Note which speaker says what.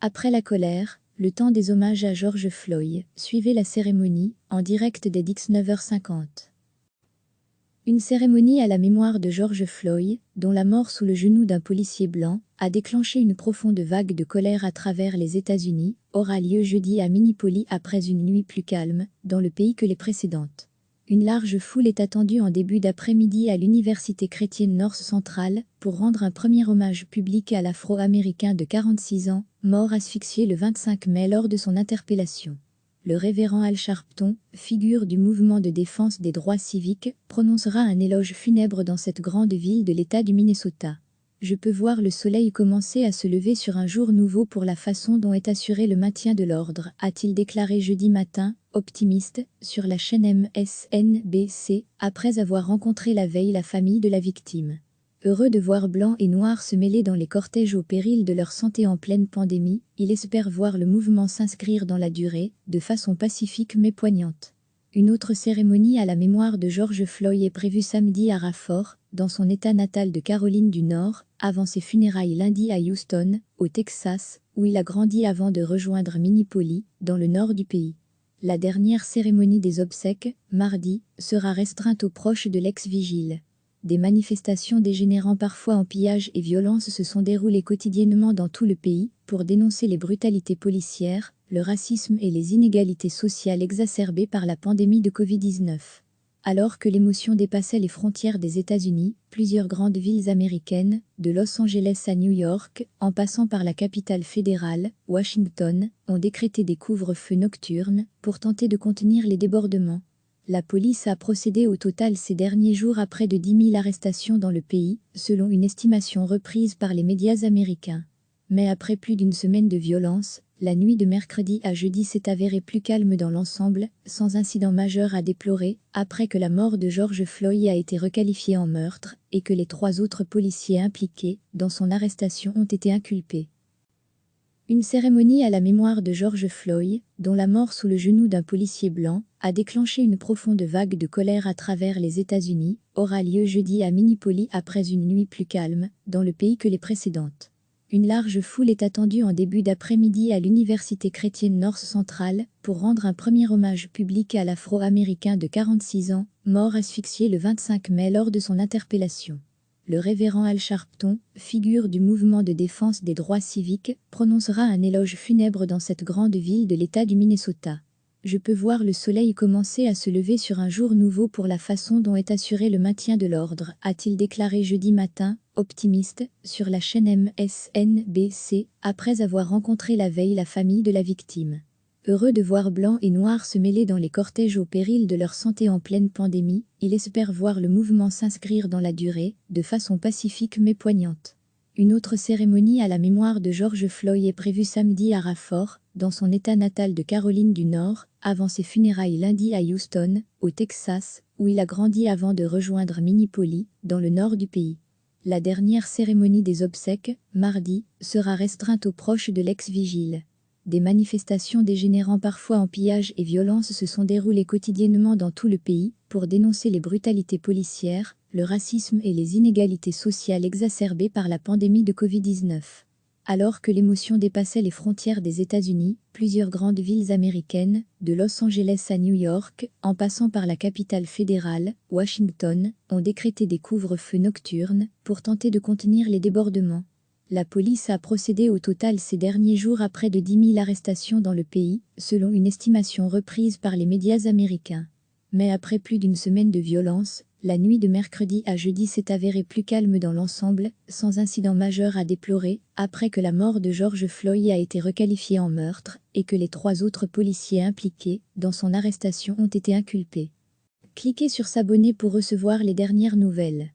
Speaker 1: Après la colère, le temps des hommages à George Floyd, suivez la cérémonie, en direct dès 19h50. Une cérémonie à la mémoire de George Floyd, dont la mort sous le genou d'un policier blanc, a déclenché une profonde vague de colère à travers les États-Unis, aura lieu jeudi à Minneapolis après une nuit plus calme, dans le pays que les précédentes. Une large foule est attendue en début d'après-midi à l'Université chrétienne North Central pour rendre un premier hommage public à l'Afro-Américain de 46 ans, mort asphyxié le 25 mai lors de son interpellation. Le révérend Al Sharpton, figure du mouvement de défense des droits civiques, prononcera un éloge funèbre dans cette grande ville de l'État du Minnesota. Je peux voir le soleil commencer à se lever sur un jour nouveau pour la façon dont est assuré le maintien de l'ordre, a-t-il déclaré jeudi matin, optimiste, sur la chaîne MSNBC, après avoir rencontré la veille la famille de la victime. Heureux de voir blanc et noir se mêler dans les cortèges au péril de leur santé en pleine pandémie, il espère voir le mouvement s'inscrire dans la durée, de façon pacifique mais poignante. Une autre cérémonie à la mémoire de George Floyd est prévue samedi à Rafford, dans son état natal de Caroline du Nord, avant ses funérailles lundi à Houston, au Texas, où il a grandi avant de rejoindre Minneapolis, dans le nord du pays. La dernière cérémonie des obsèques, mardi, sera restreinte aux proches de l'ex-vigile. Des manifestations dégénérant parfois en pillage et violence se sont déroulées quotidiennement dans tout le pays pour dénoncer les brutalités policières, le racisme et les inégalités sociales exacerbées par la pandémie de Covid-19. Alors que l'émotion dépassait les frontières des États-Unis, plusieurs grandes villes américaines, de Los Angeles à New York, en passant par la capitale fédérale, Washington, ont décrété des couvre-feux nocturnes pour tenter de contenir les débordements. La police a procédé au total ces derniers jours à près de 10 000 arrestations dans le pays, selon une estimation reprise par les médias américains. Mais après plus d'une semaine de violence, la nuit de mercredi à jeudi s'est avérée plus calme dans l'ensemble, sans incident majeur à déplorer, après que la mort de George Floyd a été requalifiée en meurtre et que les 3 autres policiers impliqués dans son arrestation ont été inculpés. Une cérémonie à la mémoire de George Floyd, dont la mort sous le genou d'un policier blanc, a déclenché une profonde vague de colère à travers les États-Unis, aura lieu jeudi à Minneapolis après une nuit plus calme, dans le pays que les précédentes. Une large foule est attendue en début d'après-midi à l'Université chrétienne North Central pour rendre un premier hommage public à l'Afro-Américain de 46 ans, mort asphyxié le 25 mai lors de son interpellation. Le révérend Al Sharpton, figure du mouvement de défense des droits civiques, prononcera un éloge funèbre dans cette grande ville de l'État du Minnesota. Je peux voir le soleil commencer à se lever sur un jour nouveau pour la façon dont est assuré le maintien de l'ordre, a-t-il déclaré jeudi matin, optimiste, sur la chaîne MSNBC, après avoir rencontré la veille la famille de la victime. Heureux de voir blanc et noir se mêler dans les cortèges au péril de leur santé en pleine pandémie, il espère voir le mouvement s'inscrire dans la durée, de façon pacifique mais poignante. Une autre cérémonie à la mémoire de George Floyd est prévue samedi à Rafford, dans son état natal de Caroline du Nord, avant ses funérailles lundi à Houston, au Texas, où il a grandi avant de rejoindre Minneapolis, dans le nord du pays. La dernière cérémonie des obsèques, mardi, sera restreinte aux proches de l'ex-vigile. Des manifestations dégénérant parfois en pillage et violence se sont déroulées quotidiennement dans tout le pays pour dénoncer les brutalités policières, le racisme et les inégalités sociales exacerbées par la pandémie de Covid-19. Alors que l'émotion dépassait les frontières des États-Unis, plusieurs grandes villes américaines, de Los Angeles à New York, en passant par la capitale fédérale, Washington, ont décrété des couvre-feux nocturnes pour tenter de contenir les débordements. La police a procédé au total ces derniers jours à près de 10 000 arrestations dans le pays, selon une estimation reprise par les médias américains. Mais après plus d'une semaine de violence, la nuit de mercredi à jeudi s'est avérée plus calme dans l'ensemble, sans incident majeur à déplorer, après que la mort de George Floyd a été requalifiée en meurtre et que les 3 autres policiers impliqués dans son arrestation ont été inculpés. Cliquez sur s'abonner pour recevoir les dernières nouvelles.